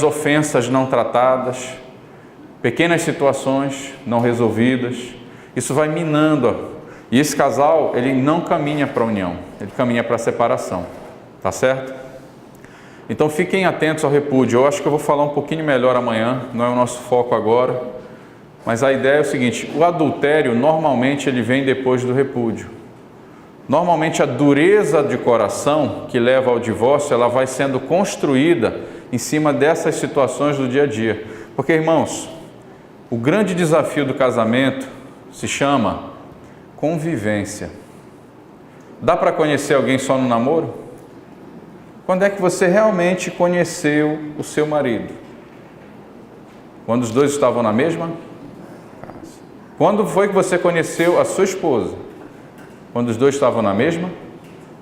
pequenas ofensas não tratadas, pequenas situações não resolvidas. Isso vai minando. E esse casal, ele não caminha para a união, ele caminha para a separação. Tá certo? Então fiquem atentos ao repúdio. Eu acho que eu vou falar um pouquinho melhor amanhã, não é o nosso foco agora. Mas a ideia é o seguinte: o adultério normalmente ele vem depois do repúdio. Normalmente a dureza de coração que leva ao divórcio, ela vai sendo construída em cima dessas situações do dia a dia. Porque, irmãos, o grande desafio do casamento se chama convivência. Dá para conhecer alguém só no namoro? Quando é que você realmente conheceu o seu marido? Quando os dois estavam na mesma casa. Quando foi que você conheceu a sua esposa? Quando os dois estavam na mesma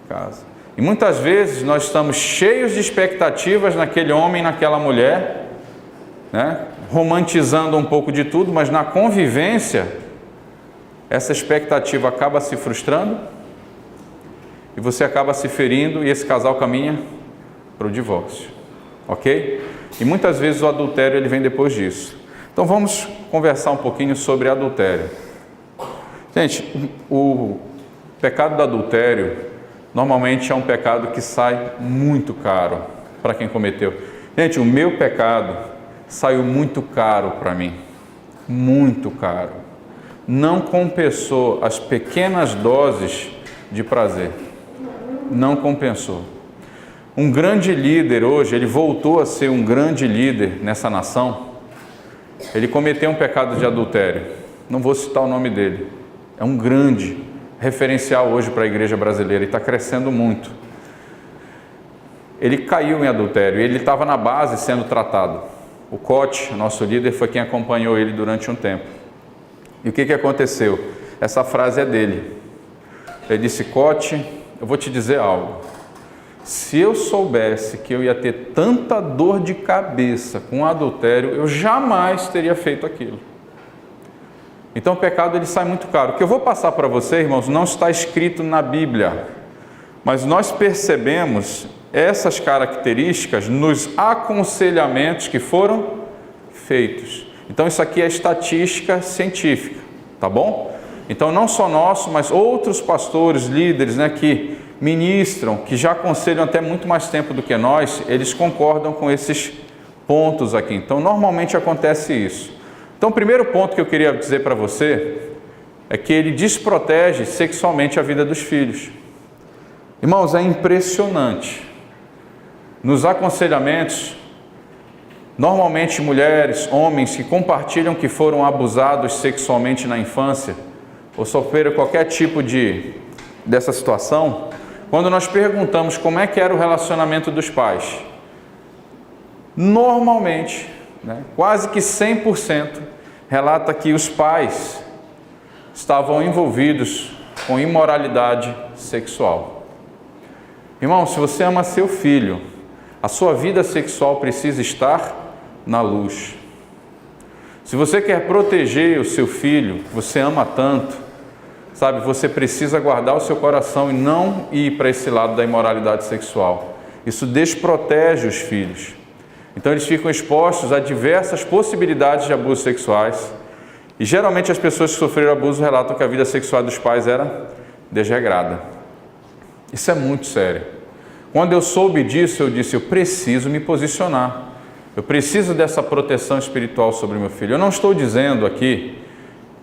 casa. E muitas vezes nós estamos cheios de expectativas naquele homem, naquela mulher, né? Romantizando um pouco de tudo, mas na convivência, essa expectativa acaba se frustrando e você acaba se ferindo e esse casal caminha para o divórcio, ok? E muitas vezes o adultério ele vem depois disso. Então vamos conversar um pouquinho sobre adultério. Gente, o pecado do adultério normalmente é um pecado que sai muito caro para quem cometeu. Gente, o meu pecado saiu muito caro para mim, muito caro. Não compensou as pequenas doses de prazer, não compensou. Um grande líder hoje, ele voltou a ser um grande líder nessa nação, ele cometeu um pecado de adultério, não vou citar o nome dele, é um grande referencial hoje para a igreja brasileira e está crescendo muito. Ele caiu em adultério, ele estava na base sendo tratado. O Cote, nosso líder, foi quem acompanhou ele durante um tempo. E o que aconteceu? Essa frase é dele. Ele disse: Cote, eu vou te dizer algo. Se eu soubesse que eu ia ter tanta dor de cabeça com adultério, eu jamais teria feito aquilo. Então o pecado ele sai muito caro. O que eu vou passar para você, irmãos, não está escrito na Bíblia, mas nós percebemos essas características nos aconselhamentos que foram feitos. Então isso aqui é estatística científica, tá bom? Então não só nosso, mas outros pastores, líderes, né, que ministram, que já aconselham até muito mais tempo do que nós, eles concordam com esses pontos aqui. Então normalmente acontece isso. Então o primeiro ponto que eu queria dizer para você é que ele desprotege sexualmente a vida dos filhos. Irmãos, é impressionante. Nos aconselhamentos, normalmente mulheres, homens que compartilham que foram abusados sexualmente na infância ou sofreram qualquer tipo dessa situação, quando nós perguntamos como é que era o relacionamento dos pais, normalmente, né, quase que 100% relata que os pais estavam envolvidos com imoralidade sexual. Irmão, se você ama seu filho, a sua vida sexual precisa estar na luz. Se você quer proteger o seu filho, você ama tanto, sabe, você precisa guardar o seu coração e não ir para esse lado da imoralidade sexual. Isso desprotege os filhos. Então eles ficam expostos a diversas possibilidades de abusos sexuais. E geralmente as pessoas que sofreram abuso relatam que a vida sexual dos pais era desregrada. Isso é muito sério. Quando eu soube disso, eu disse: eu preciso me posicionar. Eu preciso dessa proteção espiritual sobre meu filho. Eu não estou dizendo aqui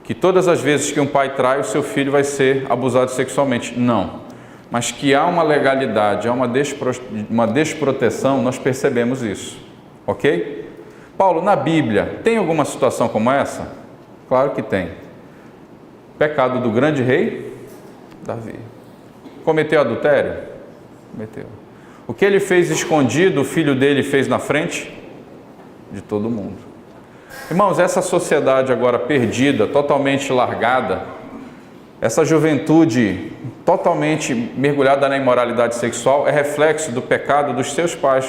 que todas as vezes que um pai trai, o seu filho vai ser abusado sexualmente. Não. Mas que há uma legalidade, há uma desproteção, nós percebemos isso. Ok? Paulo, na Bíblia, tem alguma situação como essa? Claro que tem. Pecado do grande rei Davi. Cometeu adultério? Cometeu. O que ele fez escondido, o filho dele fez na frente de todo mundo. Irmãos, essa sociedade agora perdida, totalmente largada, essa juventude totalmente mergulhada na imoralidade sexual, é reflexo do pecado dos seus pais.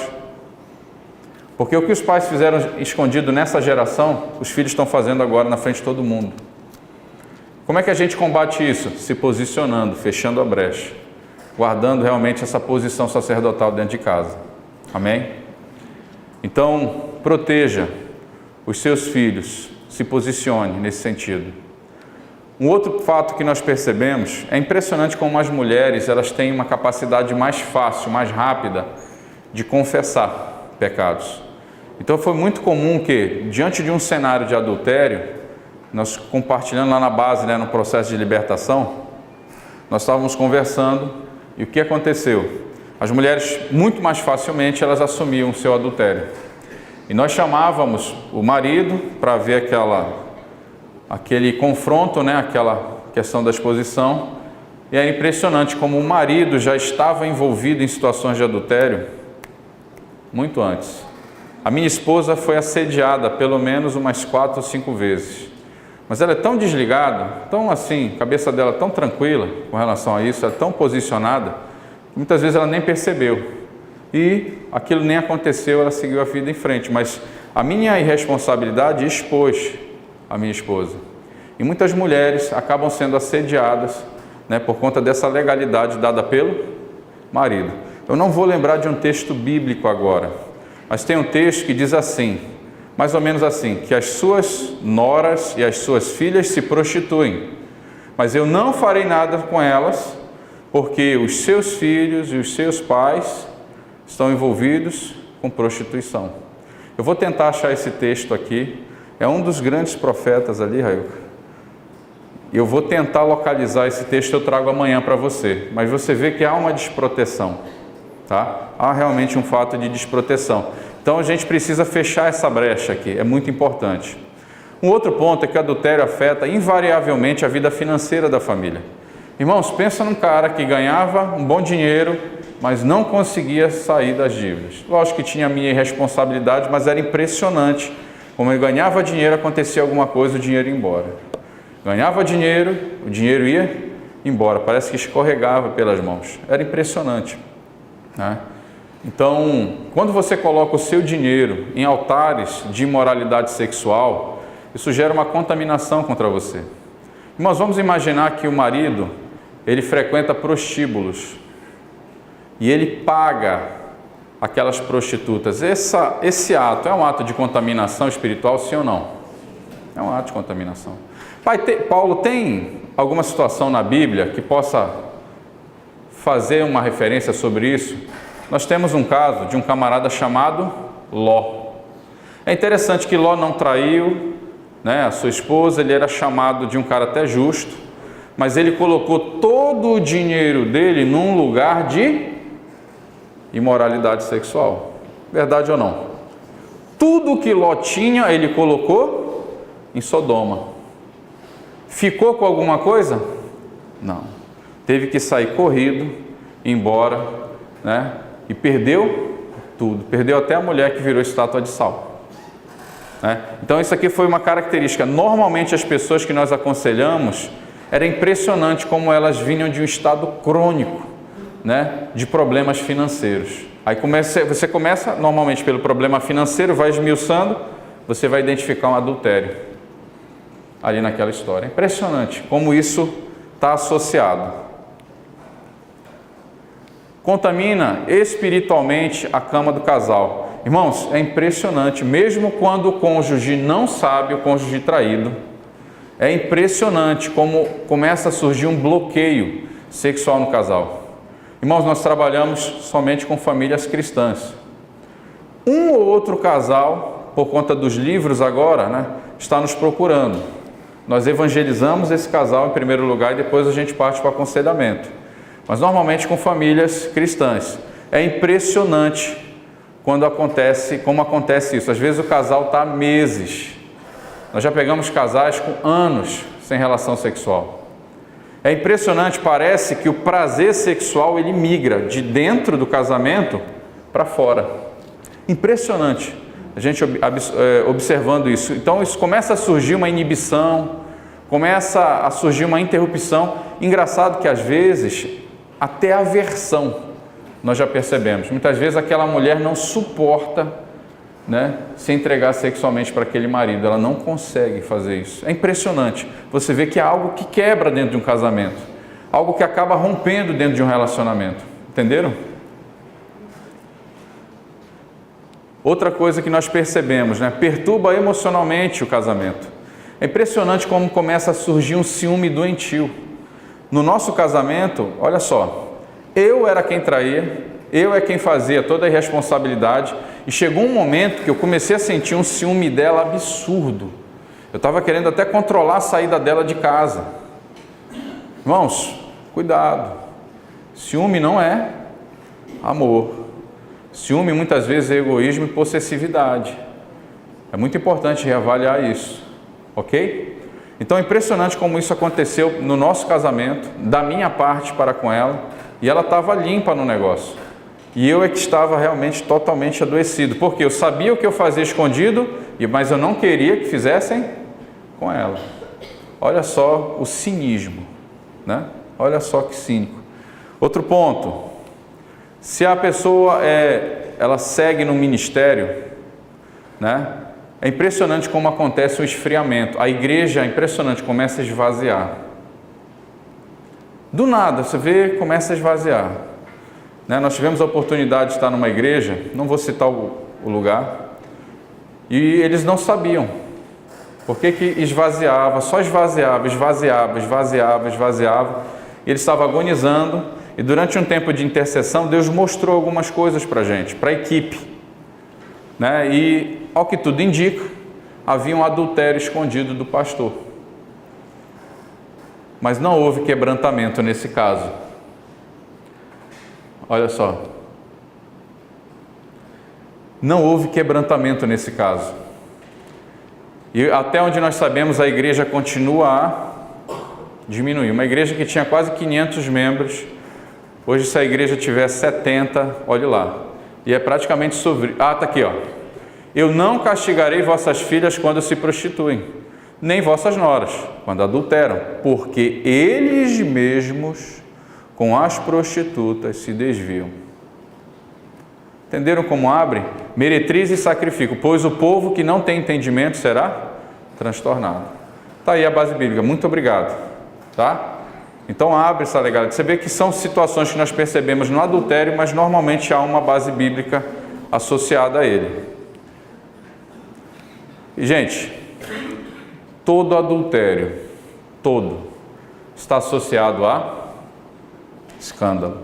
Porque o que os pais fizeram escondido nessa geração, os filhos estão fazendo agora na frente de todo mundo. Como é que a gente combate isso? Se posicionando, fechando a brecha, guardando realmente essa posição sacerdotal dentro de casa. Amém? Então, proteja os seus filhos, se posicione nesse sentido. Um outro fato que nós percebemos, é impressionante como as mulheres elas têm uma capacidade mais fácil, mais rápida de confessar pecados. Então foi muito comum que, diante de um cenário de adultério, nós compartilhando lá na base, no processo de libertação, nós estávamos conversando e o que aconteceu? As mulheres, muito mais facilmente, elas assumiam o seu adultério. E nós chamávamos o marido para ver aquele confronto, aquela questão da exposição. E é impressionante como o marido já estava envolvido em situações de adultério muito antes. A minha esposa foi assediada pelo menos umas 4 ou 5 vezes. Mas ela é tão desligada, tão assim, a cabeça dela tão tranquila com relação a isso, é tão posicionada, que muitas vezes ela nem percebeu. E aquilo nem aconteceu, ela seguiu a vida em frente. Mas a minha irresponsabilidade expôs a minha esposa. E muitas mulheres acabam sendo assediadas, por conta dessa legalidade dada pelo marido. Eu não vou lembrar de um texto bíblico agora, mas tem um texto que diz assim, mais ou menos assim, que as suas noras e as suas filhas se prostituem, mas eu não farei nada com elas, porque os seus filhos e os seus pais estão envolvidos com prostituição. Eu vou tentar achar esse texto aqui, é um dos grandes profetas ali, Railca. Eu vou tentar localizar esse texto, eu trago amanhã para você, mas você vê que há uma desproteção, tá? Há realmente um fato de desproteção. Então a gente precisa fechar essa brecha aqui, é muito importante. Um outro ponto é que o adultério afeta invariavelmente a vida financeira da família. Irmãos, pensa num cara que ganhava um bom dinheiro, mas não conseguia sair das dívidas. Lógico que tinha a minha irresponsabilidade, mas era impressionante. Como ele ganhava dinheiro, acontecia alguma coisa, o dinheiro ia embora. Ganhava dinheiro, o dinheiro ia embora. Parece que escorregava pelas mãos. Era impressionante, Então, quando você coloca o seu dinheiro em altares de imoralidade sexual, isso gera uma contaminação contra você. Irmãos, vamos imaginar que o marido, ele frequenta prostíbulos e ele paga aquelas prostitutas. Esse ato é um ato de contaminação espiritual, sim ou não? É um ato de contaminação. Paulo, tem alguma situação na Bíblia que possa fazer uma referência sobre isso? Nós temos um caso de um camarada chamado Ló. É interessante que Ló não traiu, a sua esposa, ele era chamado de um cara até justo, mas ele colocou todo o dinheiro dele num lugar de imoralidade sexual. Verdade ou não? Tudo que Ló tinha, ele colocou em Sodoma. Ficou com alguma coisa? Não. Teve que sair corrido, ir embora, e perdeu tudo. Perdeu até a mulher que virou estátua de sal. Então isso aqui foi uma característica. Normalmente as pessoas que nós aconselhamos, era impressionante como elas vinham de um estado crônico, de problemas financeiros. Aí você começa normalmente pelo problema financeiro, vai esmiuçando, você vai identificar um adultério ali naquela história. É impressionante como isso está associado. Contamina espiritualmente a cama do casal. Irmãos, é impressionante, mesmo quando o cônjuge não sabe, o cônjuge traído, é impressionante como começa a surgir um bloqueio sexual no casal. Irmãos, nós trabalhamos somente com famílias cristãs. Um ou outro casal, por conta dos livros agora, está nos procurando. Nós evangelizamos esse casal em primeiro lugar e depois a gente parte para o aconselhamento. Mas normalmente com famílias cristãs. É impressionante como acontece isso. Às vezes o casal está há meses. Nós já pegamos casais com anos sem relação sexual. É impressionante, parece que o prazer sexual ele migra de dentro do casamento para fora. Impressionante a gente observando isso. Então isso começa a surgir uma inibição, começa a surgir uma interrupção. Engraçado que às vezes até aversão nós já percebemos. Muitas vezes aquela mulher não suporta se entregar sexualmente para aquele marido, ela não consegue fazer isso. É impressionante, você vê que é algo que quebra dentro de um casamento, algo que acaba rompendo dentro de um relacionamento, entenderam? Outra coisa que nós percebemos, né? Perturba emocionalmente o casamento. É impressionante como começa a surgir um ciúme doentio. No nosso casamento, olha só, eu era quem traía, eu é quem fazia toda a irresponsabilidade, e chegou um momento que eu comecei a sentir um ciúme dela absurdo. Eu estava querendo até controlar a saída dela de casa. Irmãos, cuidado. Ciúme não é amor. Ciúme muitas vezes é egoísmo e possessividade. É muito importante reavaliar isso, ok? Então é impressionante como isso aconteceu no nosso casamento, da minha parte para com ela, e ela estava limpa no negócio. E eu é que estava realmente totalmente adoecido, porque eu sabia o que eu fazia escondido, mas eu não queria que fizessem com ela. Olha só o cinismo, né? Olha só que cínico. Outro ponto, se a pessoa ela segue no ministério, né? É impressionante como acontece o esfriamento. A igreja, é impressionante, começa a esvaziar. Do nada, você vê, começa a esvaziar. Né? Nós tivemos a oportunidade de estar numa igreja, não vou citar o lugar, e eles não sabiam por que esvaziava, só esvaziava, e ele estava agonizando, e durante um tempo de intercessão, Deus mostrou algumas coisas para a gente, para a equipe, né? E, ao que tudo indica, havia um adultério escondido do pastor, mas não houve quebrantamento nesse caso. Olha só, não houve quebrantamento nesse caso. E até onde nós sabemos, a igreja continua a diminuir. Uma igreja que tinha quase 500 membros, hoje se a igreja tiver 70, olhe lá. E é praticamente sobre... está aqui, ó. Eu não castigarei vossas filhas quando se prostituem, nem vossas noras, quando adulteram, porque eles mesmos com as prostitutas se desviam. Entenderam como abre? Meretriz e sacrifício, pois o povo que não tem entendimento será transtornado. Está aí a base bíblica, muito obrigado. Tá? Então abre essa legalidade. Você vê que são situações que nós percebemos no adultério, mas normalmente há uma base bíblica associada a ele. E, gente, todo adultério, todo, está associado a escândalo.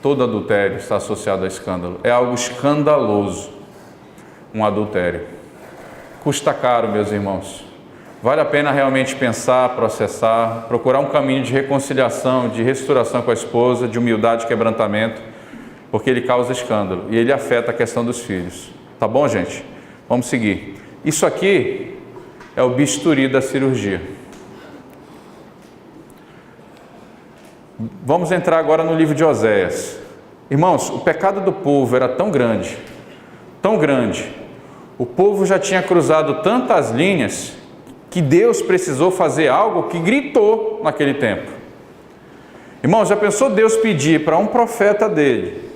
Todo adultério está associado a escândalo. É algo escandaloso, um adultério. Custa caro, meus irmãos. Vale a pena realmente pensar, processar, procurar um caminho de reconciliação, de restauração com a esposa, de humildade e quebrantamento, porque ele causa escândalo e ele afeta a questão dos filhos. Tá bom, gente? Vamos seguir. Isso aqui é o bisturi da cirurgia. Vamos entrar agora no livro de Oséias. Irmãos, o pecado do povo era tão grande, o povo já tinha cruzado tantas linhas, que Deus precisou fazer algo que gritou naquele tempo. Irmãos, já pensou Deus pedir para um profeta dele,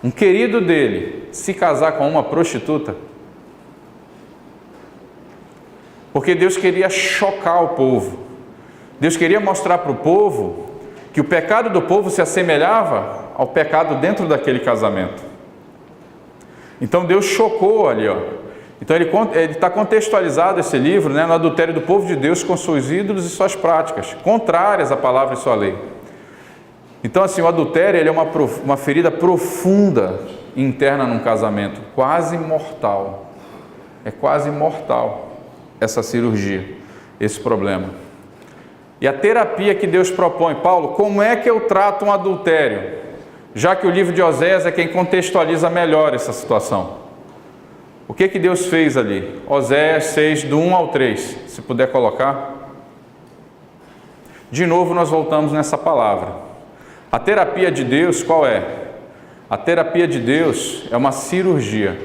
um querido dele, se casar com uma prostituta? Porque Deus queria chocar o povo. Deus queria mostrar para o povo que o pecado do povo se assemelhava ao pecado dentro daquele casamento. Então Deus chocou ali, ó. Então ele está contextualizado esse livro, né, no adultério do povo de Deus com seus ídolos e suas práticas, contrárias à palavra e sua lei. Então assim, o adultério ele é uma ferida profunda interna num casamento, quase mortal. É quase mortal essa cirurgia, esse problema. E a terapia que Deus propõe, Paulo, como é que eu trato um adultério? Já que o livro de Oséias é quem contextualiza melhor essa situação. O que Deus fez ali? Oséias 6, do 1 ao 3, se puder colocar. De novo nós voltamos nessa palavra. A terapia de Deus qual é? A terapia de Deus é uma cirurgia.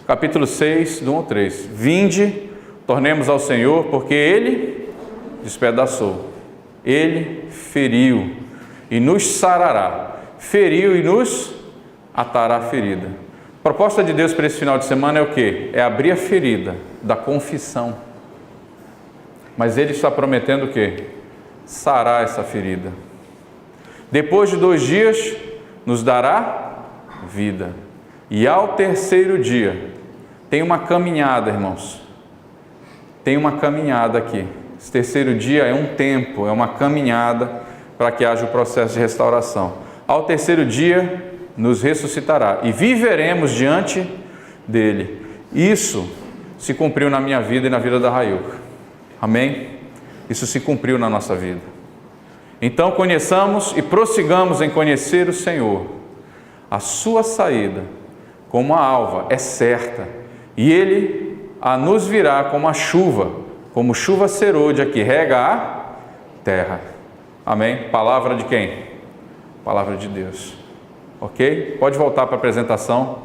Capítulo 6, do 1 ao 3. Vinde, tornemos ao Senhor, porque Ele despedaçou. Ele feriu e nos sarará. Feriu e nos atará a ferida. A proposta de Deus para esse final de semana é o quê? É abrir a ferida da confissão. Mas Ele está prometendo o quê? Sarar essa ferida. Depois de 2 dias, nos dará vida. E ao terceiro dia, tem uma caminhada, irmãos. Tem uma caminhada aqui. Esse terceiro dia é um tempo, é uma caminhada para que haja o processo de restauração. Ao terceiro dia, nos ressuscitará e viveremos diante dele. Isso se cumpriu na minha vida e na vida da Rayuca. Amém? Isso se cumpriu na nossa vida. Então conheçamos e prossigamos em conhecer o Senhor. A sua saída, como a alva, é certa, e Ele a nos virá como chuva serôdia que rega a terra. Amém? Palavra de quem? Palavra de Deus. Ok? Pode voltar para a apresentação.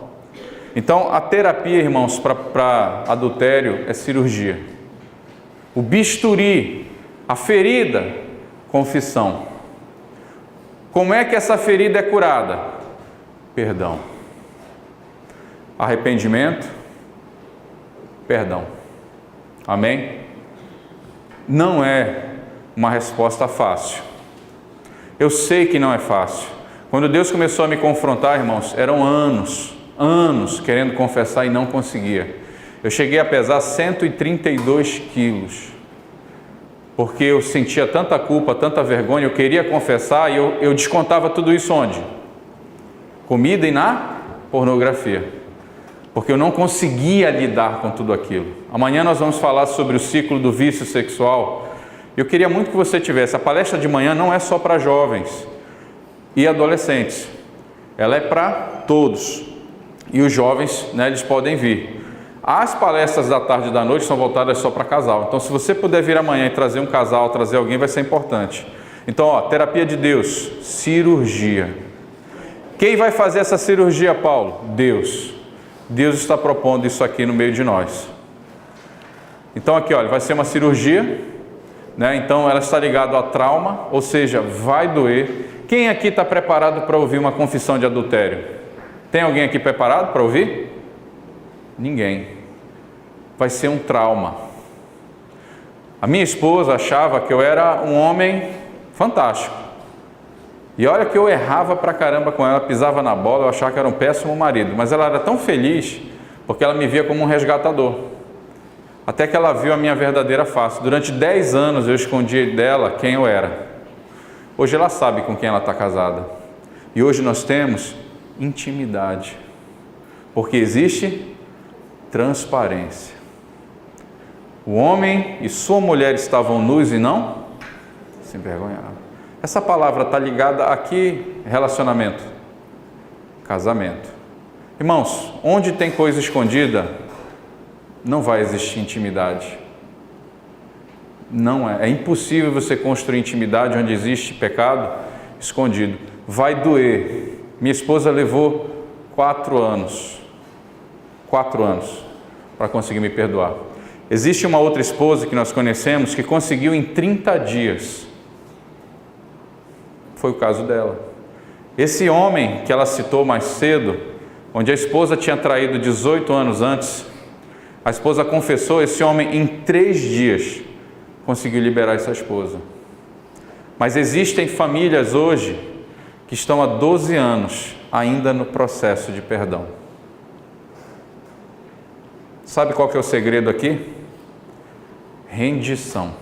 Então, a terapia, irmãos, para adultério é cirurgia. O bisturi, a ferida, confissão. Como é que essa ferida é curada? Perdão. Arrependimento, perdão. Amém? Não é uma resposta fácil. Eu sei que não é fácil. Quando Deus começou a me confrontar, irmãos, eram anos querendo confessar e não conseguia. Eu cheguei a pesar 132 quilos, porque eu sentia tanta culpa, tanta vergonha, eu queria confessar e eu descontava tudo isso onde? Comida e na pornografia, porque eu não conseguia lidar com tudo aquilo. Amanhã nós vamos falar sobre o ciclo do vício sexual. Eu queria muito que você tivesse. A palestra de manhã não é só para jovens e adolescentes, ela é para todos. E os jovens, eles podem vir. As palestras da tarde e da noite são voltadas só para casal. Então, se você puder vir amanhã e trazer um casal, trazer alguém, vai ser importante. Então, terapia de Deus, cirurgia. Quem vai fazer essa cirurgia, Paulo? Deus. Deus está propondo isso aqui no meio de nós. Então, aqui, olha, vai ser uma cirurgia, Então, ela está ligada a trauma, ou seja, vai doer. Quem aqui está preparado para ouvir uma confissão de adultério? Tem alguém aqui preparado para ouvir? Ninguém. Vai ser um trauma. A minha esposa achava que eu era um homem fantástico. E olha que eu errava pra caramba com ela, pisava na bola, eu achava que era um péssimo marido. Mas ela era tão feliz, porque ela me via como um resgatador. Até que ela viu a minha verdadeira face. Durante 10 anos eu escondi dela quem eu era. Hoje ela sabe com quem ela está casada. E hoje nós temos intimidade, porque existe transparência. O homem e sua mulher estavam nus e não se envergonharam. Essa palavra está ligada a que relacionamento? Casamento. Irmãos, onde tem coisa escondida, não vai existir intimidade. Não é. É impossível você construir intimidade onde existe pecado escondido. Vai doer. Minha esposa levou 4 anos para conseguir me perdoar. Existe uma outra esposa que nós conhecemos que conseguiu em 30 dias. Foi o caso dela. Esse homem que ela citou mais cedo, onde a esposa tinha traído 18 anos antes, a esposa confessou, esse homem em 3 dias conseguiu liberar essa esposa. Mas existem famílias hoje que estão há 12 anos ainda no processo de perdão. Sabe qual que é o segredo aqui? Rendição.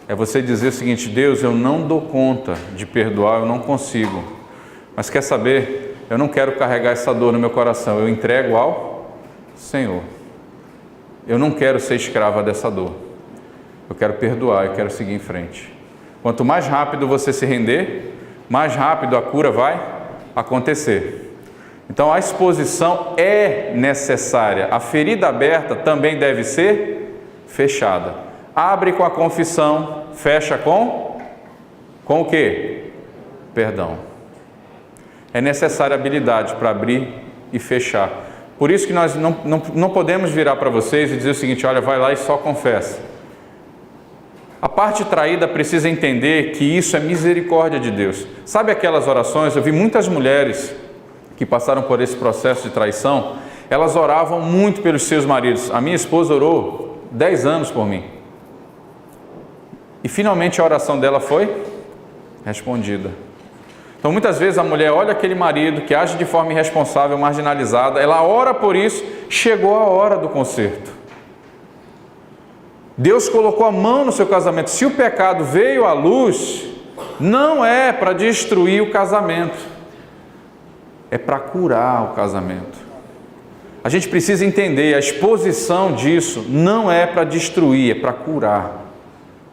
É você dizer o seguinte: Deus, eu não dou conta de perdoar, eu não consigo. Mas quer saber? Eu não quero carregar essa dor no meu coração, eu entrego ao Senhor. Eu não quero ser escrava dessa dor. Eu quero perdoar, eu quero seguir em frente. Quanto mais rápido você se render, mais rápido a cura vai acontecer. Então a exposição é necessária. A ferida aberta também deve ser fechada. Abre com a confissão, fecha com o quê? Perdão. É necessária habilidade para abrir e fechar. Por isso que nós não podemos virar para vocês e dizer o seguinte: olha, vai lá e só confessa. A parte traída precisa entender que isso é misericórdia de Deus. Sabe aquelas orações? Eu vi muitas mulheres que passaram por esse processo de traição, elas oravam muito pelos seus maridos. A minha esposa orou 10 anos por mim. E finalmente a oração dela foi respondida. Então, muitas vezes a mulher olha aquele marido que age de forma irresponsável, marginalizada, ela ora por isso, chegou a hora do conserto. Deus colocou a mão no seu casamento. Se o pecado veio à luz, não é para destruir o casamento, é para curar o casamento. A gente precisa entender, a exposição disso não é para destruir, é para curar.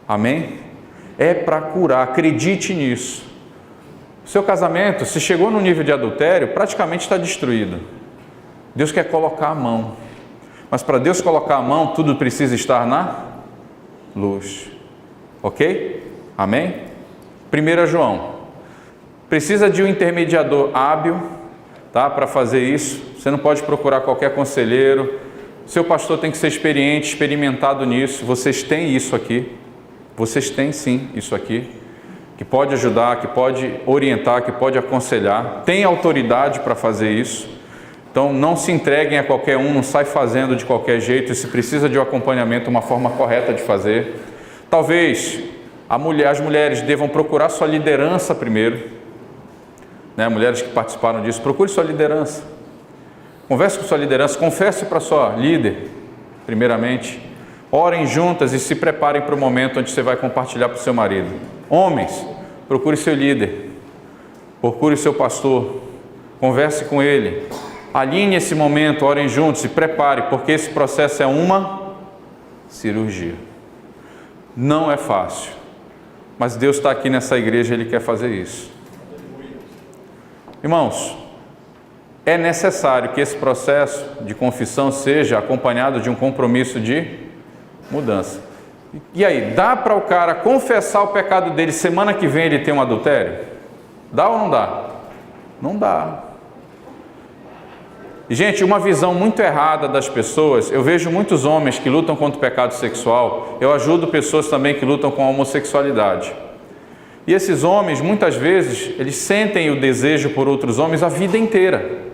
Amém? É para curar, acredite nisso. O seu casamento, se chegou no nível de adultério, praticamente está destruído. Deus quer colocar a mão. Mas para Deus colocar a mão, tudo precisa estar na luz. Ok? Amém? 1 João. Precisa de um intermediador hábil, tá, para fazer isso. Você não pode procurar qualquer conselheiro. Seu pastor tem que ser experiente, experimentado nisso. Vocês têm isso aqui. Vocês têm sim isso aqui, que pode ajudar, que pode orientar, que pode aconselhar, tem autoridade para fazer isso. Então não se entreguem a qualquer um, não sai fazendo de qualquer jeito, e se precisa de um acompanhamento, uma forma correta de fazer. Talvez as mulheres devam procurar sua liderança primeiro, né? Mulheres que participaram disso, procure sua liderança, converse com sua liderança, confesse para sua líder, primeiramente. Orem juntas e se preparem para o momento onde você vai compartilhar para o seu marido. Homens, procure seu líder, procure seu pastor, converse com ele, alinhe esse momento, orem juntos, se prepare, porque esse processo é uma cirurgia. Não é fácil, mas Deus está aqui nessa igreja, Ele quer fazer isso. Irmãos, é necessário que esse processo de confissão seja acompanhado de um compromisso de mudança. E aí, dá para o cara confessar o pecado dele, semana que vem ele tem um adultério? Dá ou não dá? Não dá. E, gente, uma visão muito errada das pessoas, eu vejo muitos homens que lutam contra o pecado sexual, eu ajudo pessoas também que lutam com a homossexualidade. E esses homens, muitas vezes, eles sentem o desejo por outros homens a vida inteira.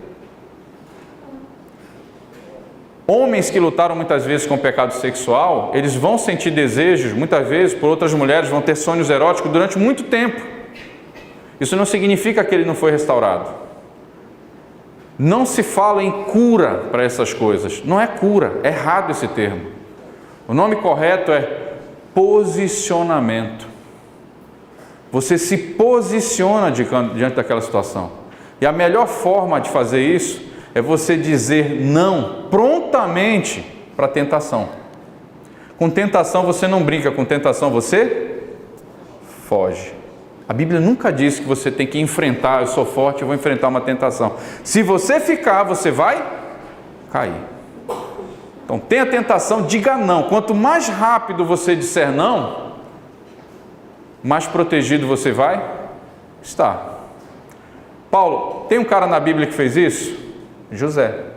Homens que lutaram muitas vezes com o pecado sexual, eles vão sentir desejos, muitas vezes, por outras mulheres, vão ter sonhos eróticos durante muito tempo. Isso não significa que ele não foi restaurado. Não se fala em cura para essas coisas. Não é cura, é errado esse termo. O nome correto é posicionamento. Você se posiciona diante daquela situação. E a melhor forma de fazer isso é você dizer não prontamente para a tentação. Com tentação você não brinca, com tentação você foge. A Bíblia nunca diz que você tem que enfrentar, eu sou forte, eu vou enfrentar uma tentação. Se você ficar, você vai cair. Então tem a tentação, diga não. Quanto mais rápido você disser não, mais protegido você vai estar. Paulo, tem um cara na Bíblia que fez isso? José.